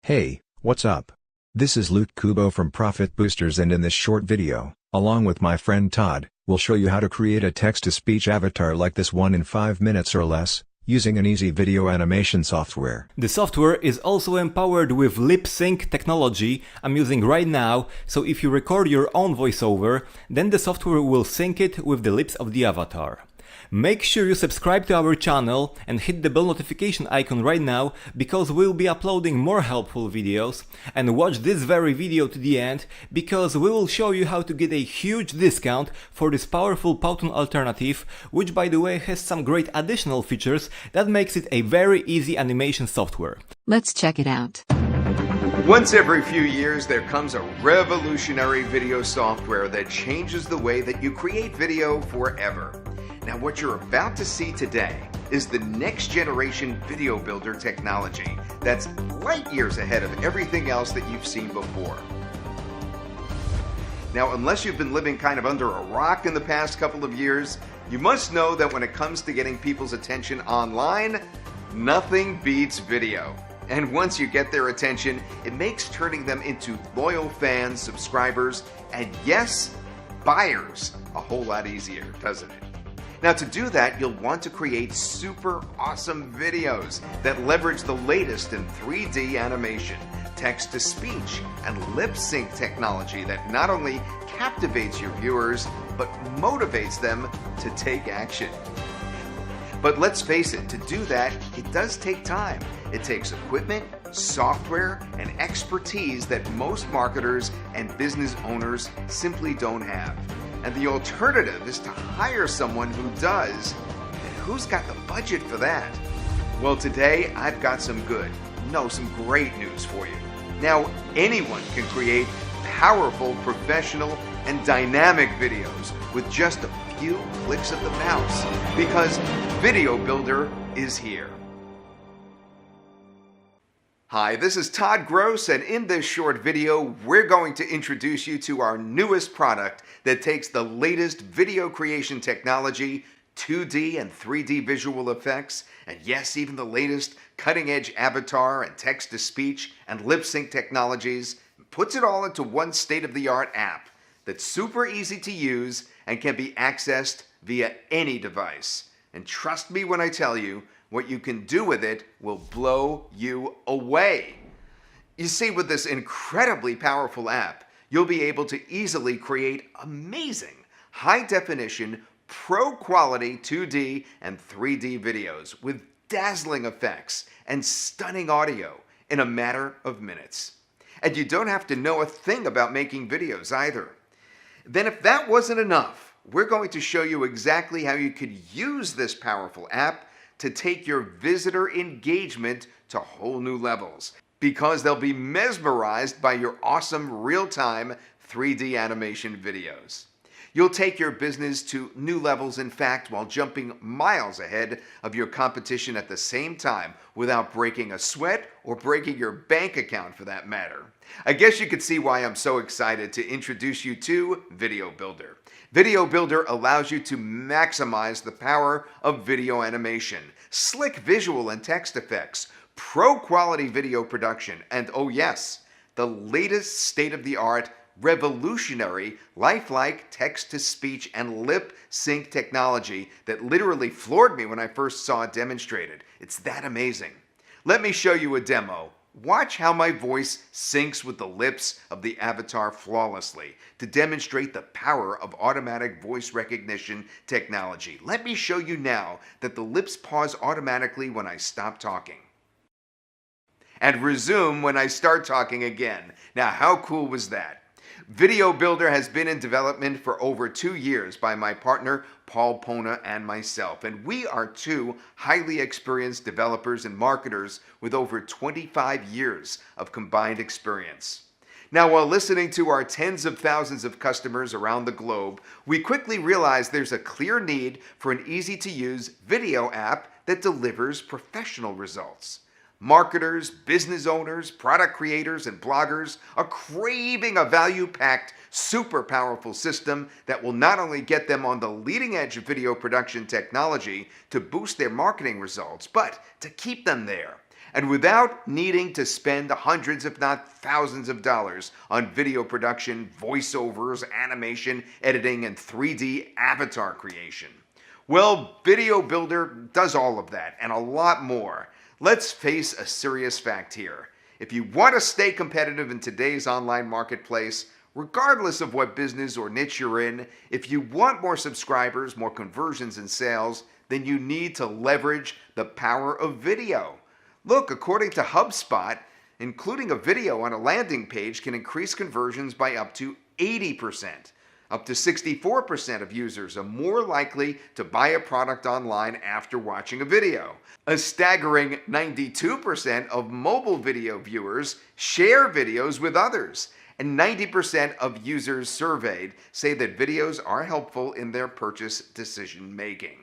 Hey, what's up? This is Luke Kubo from Profit Boosters, and in this short video, along with my friend Todd, we'll show you how to create a text-to-speech avatar like this one in 5 minutes or less, using an easy video animation software. The software is also empowered with lip sync technology I'm using right now, so if you record your own voiceover, then the software will sync it with the lips of the avatar. Make sure you subscribe to our channel and hit the bell notification icon right now, because we'll be uploading more helpful videos, and watch this very video to the end, because we will show you how to get a huge discount for this powerful Powtoon alternative, which by the way has some great additional features that makes it a very easy animation software. Let's check it out. Once every few years, there comes a revolutionary video software that changes the way that you create video forever. Now, what you're about to see today is the next generation video builder technology that's light years ahead of everything else that you've seen before. Now, unless you've been living kind of under a rock in the past couple of years, you must know that when it comes to getting people's attention online, nothing beats video. And once you get their attention, it makes turning them into loyal fans, subscribers, and yes, buyers a whole lot easier, doesn't it? Now, to do that, you'll want to create super awesome videos that leverage the latest in 3D animation, text-to-speech, and lip-sync technology that not only captivates your viewers, but motivates them to take action. But let's face it, to do that, it does take time. It takes equipment, software, and expertise that most marketers and business owners simply don't have. And the alternative is to hire someone who does. And who's got the budget for that? Well, today I've got some great news for you. Now, anyone can create powerful, professional, and dynamic videos with just a few clicks of the mouse, because Video Builder is here. Hi, this is Todd Gross, and in this short video, we're going to introduce you to our newest product that takes the latest video creation technology, 2D and 3D visual effects, and yes, even the latest cutting-edge avatar and text-to-speech and lip-sync technologies, and puts it all into one state-of-the-art app that's super easy to use and can be accessed via any device. And trust me when I tell you, what you can do with it will blow you away. You see, with this incredibly powerful app, you'll be able to easily create amazing, high-definition, pro-quality 2D and 3D videos with dazzling effects and stunning audio in a matter of minutes. And you don't have to know a thing about making videos either. Then if that wasn't enough, we're going to show you exactly how you could use this powerful app to take your visitor engagement to whole new levels, because they'll be mesmerized by your awesome real-time 3D animation videos. You'll take your business to new levels, in fact, while jumping miles ahead of your competition at the same time, without breaking a sweat or breaking your bank account for that matter. I guess you could see why I'm so excited to introduce you to Video Builder. Video Builder allows you to maximize the power of video animation, slick visual and text effects, pro-quality video production, and oh yes, the latest state-of-the-art, revolutionary, lifelike text-to-speech and lip-sync technology that literally floored me when I first saw it demonstrated. It's that amazing. Let me show you a demo. Watch how my voice syncs with the lips of the avatar flawlessly to demonstrate the power of automatic voice recognition technology. Let me show you now that the lips pause automatically when I stop talking and resume when I start talking again. Now, how cool was that? Video Builder has been in development for over 2 years by my partner Powtoon and myself, and we are two highly experienced developers and marketers with over 25 years of combined experience. Now, while listening to our tens of thousands of customers around the globe, we quickly realized there's a clear need for an easy-to-use video app that delivers professional results. Marketers, business owners, product creators, and bloggers are craving a value-packed, super powerful system that will not only get them on the leading edge of video production technology to boost their marketing results, but to keep them there. and without needing to spend hundreds if not thousands of dollars on video production, voiceovers, animation, editing, and 3D avatar creation. Well, Video Builder does all of that and a lot more. Let's face a serious fact here. If you want to stay competitive in today's online marketplace, regardless of what business or niche you're in, if you want more subscribers, more conversions and sales, then you need to leverage the power of video. Look, according to HubSpot, including a video on a landing page can increase conversions by up to 80%. Up to 64% of users are more likely to buy a product online after watching a video. A staggering 92% of mobile video viewers share videos with others. And 90% of users surveyed say that videos are helpful in their purchase decision making.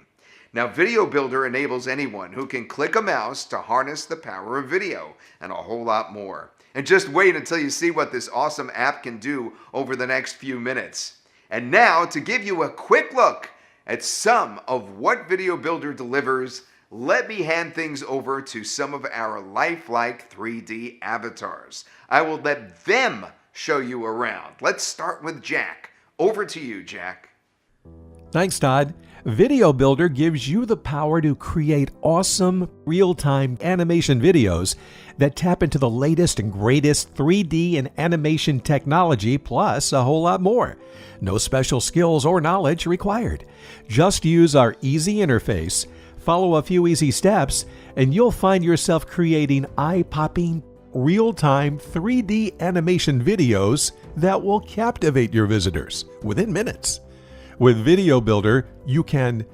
Now, Video Builder enables anyone who can click a mouse to harness the power of video and a whole lot more. And just wait until you see what this awesome app can do over the next few minutes. And now, to give you a quick look at some of what Video Builder delivers, let me hand things over to some of our lifelike 3D avatars. I will let them show you around. Let's start with Jack. Over to you, Jack. Thanks, Todd. Video Builder gives you the power to create awesome real-time animation videos that tap into the latest and greatest 3D and animation technology, plus a whole lot more. No special skills or knowledge required. Just use our easy interface, follow a few easy steps, and you'll find yourself creating eye-popping, real-time 3D animation videos that will captivate your visitors within minutes. With Video Builder, you can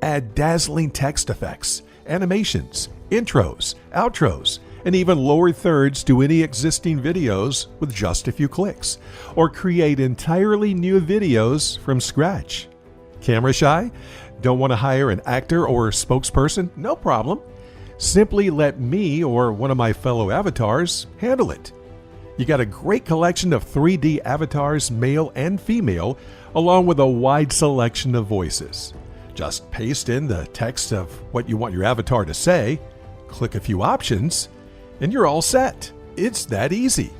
add dazzling text effects, animations, intros, outros, and even lower thirds to any existing videos with just a few clicks, or create entirely new videos from scratch. Camera shy? Don't want to hire an actor or spokesperson? No problem. Simply let me or one of my fellow avatars handle it. You got a great collection of 3D avatars, male and female, along with a wide selection of voices. Just paste in the text of what you want your avatar to say, click a few options, and you're all set. It's that easy.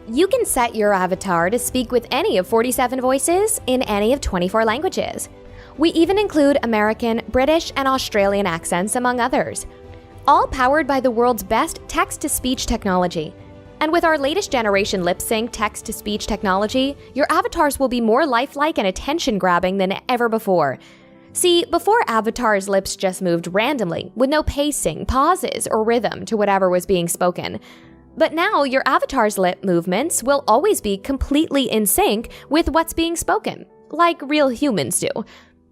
You can set your avatar to speak with any of 47 voices in any of 24 languages. We even include American, British, and Australian accents, among others. All powered by the world's best text-to-speech technology. And with our latest generation lip-sync text-to-speech technology, your avatars will be more lifelike and attention-grabbing than ever before. See, before avatars' lips just moved randomly, with no pacing, pauses, or rhythm to whatever was being spoken. But now, your avatar's lip movements will always be completely in sync with what's being spoken, like real humans do,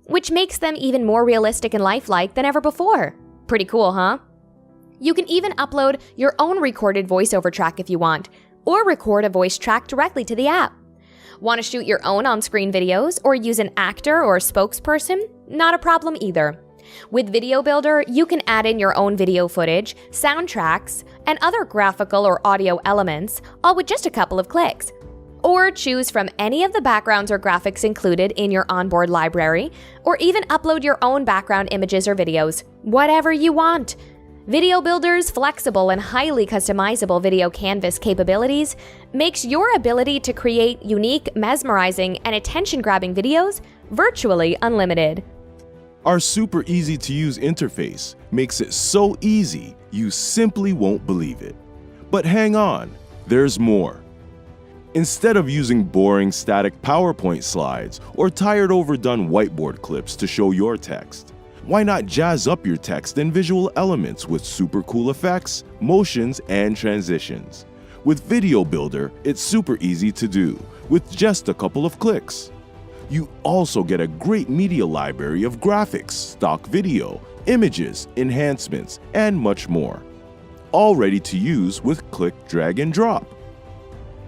which makes them even more realistic and lifelike than ever before. Pretty cool, huh? You can even upload your own recorded voiceover track if you want, or record a voice track directly to the app. Want to shoot your own on-screen videos or use an actor or spokesperson? Not a problem either. With Video Builder, you can add in your own video footage, soundtracks, and other graphical or audio elements, all with just a couple of clicks. Or choose from any of the backgrounds or graphics included in your onboard library, or even upload your own background images or videos, whatever you want. Video Builder's flexible and highly customizable video canvas capabilities makes your ability to create unique, mesmerizing, and attention-grabbing videos virtually unlimited. Our super easy to use interface makes it so easy you simply won't believe it. But hang on, there's more. Instead of using boring static PowerPoint slides or tired overdone whiteboard clips to show your text, why not jazz up your text and visual elements with super cool effects, motions, and transitions? With Video Builder, it's super easy to do, with just a couple of clicks. You also get a great media library of graphics, stock video, images, enhancements, and much more. All ready to use with click, drag, and drop.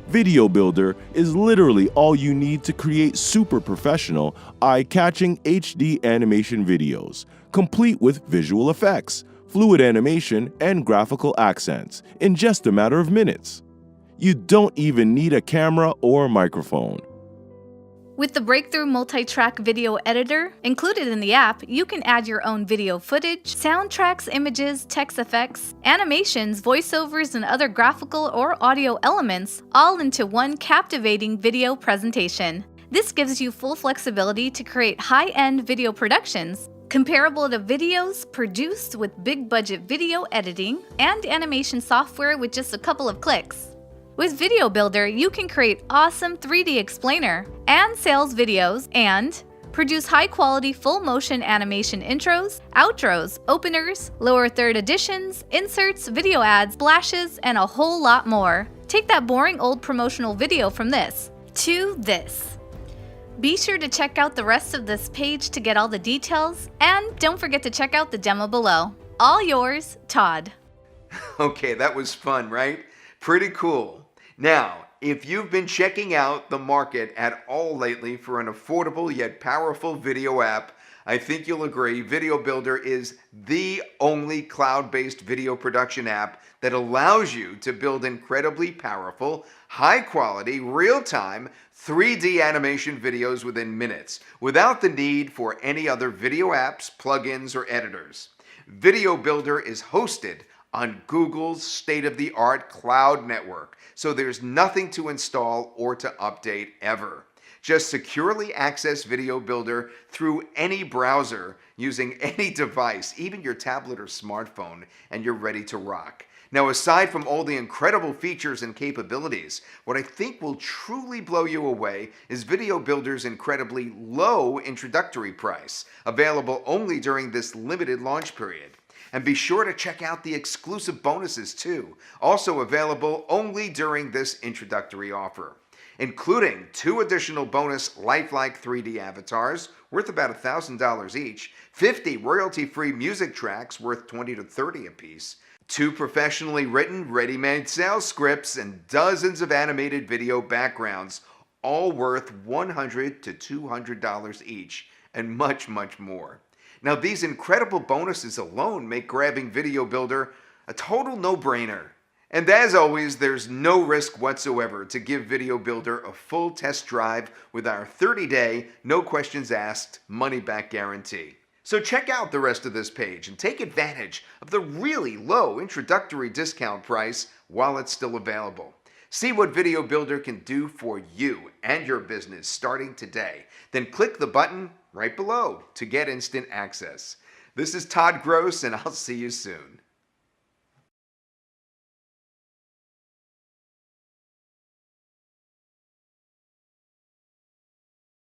Video Builder is literally all you need to create super professional, eye-catching HD animation videos, complete with visual effects, fluid animation, and graphical accents in just a matter of minutes. You don't even need a camera or microphone. With the breakthrough multi-track video editor included in the app, you can add your own video footage, soundtracks, images, text effects, animations, voiceovers, and other graphical or audio elements all into one captivating video presentation. This gives you full flexibility to create high-end video productions comparable to videos produced with big-budget video editing and animation software with just a couple of clicks. With Video Builder, you can create awesome 3D explainer and sales videos and produce high-quality full-motion animation intros, outros, openers, lower third editions, inserts, video ads, splashes, and a whole lot more. Take that boring old promotional video from this to this. Be sure to check out the rest of this page to get all the details, and don't forget to check out the demo below. All yours, Todd. Okay, that was fun, right? Pretty cool. Now, if you've been checking out the market at all lately for an affordable yet powerful video app, I think you'll agree Video Builder is the only cloud-based video production app that allows you to build incredibly powerful, high-quality, real-time 3D animation videos within minutes without the need for any other video apps, plugins, or editors. Video Builder is hosted on Google's state-of-the-art cloud network, so there's nothing to install or to update ever. Just securely access Video Builder through any browser using any device, even your tablet or smartphone, and you're ready to rock. Now, aside from all the incredible features and capabilities, what I think will truly blow you away is Video Builder's incredibly low introductory price, available only during this limited launch period. And be sure to check out the exclusive bonuses too, also available only during this introductory offer, including 2 additional bonus lifelike 3D avatars worth about $1,000 each, 50 royalty-free music tracks worth $20 to $30 apiece, 2 professionally written ready-made sales scripts, and dozens of animated video backgrounds, all worth $100 to $200 each, and much, much more. Now, these incredible bonuses alone make grabbing Video Builder a total no-brainer. And as always, there's no risk whatsoever to give Video Builder a full test drive with our 30-day, no questions asked, money-back guarantee. So check out the rest of this page and take advantage of the really low introductory discount price while it's still available. See what Video Builder can do for you and your business starting today. Then click the button right below to get instant access. This is Todd Gross, and I'll see you soon.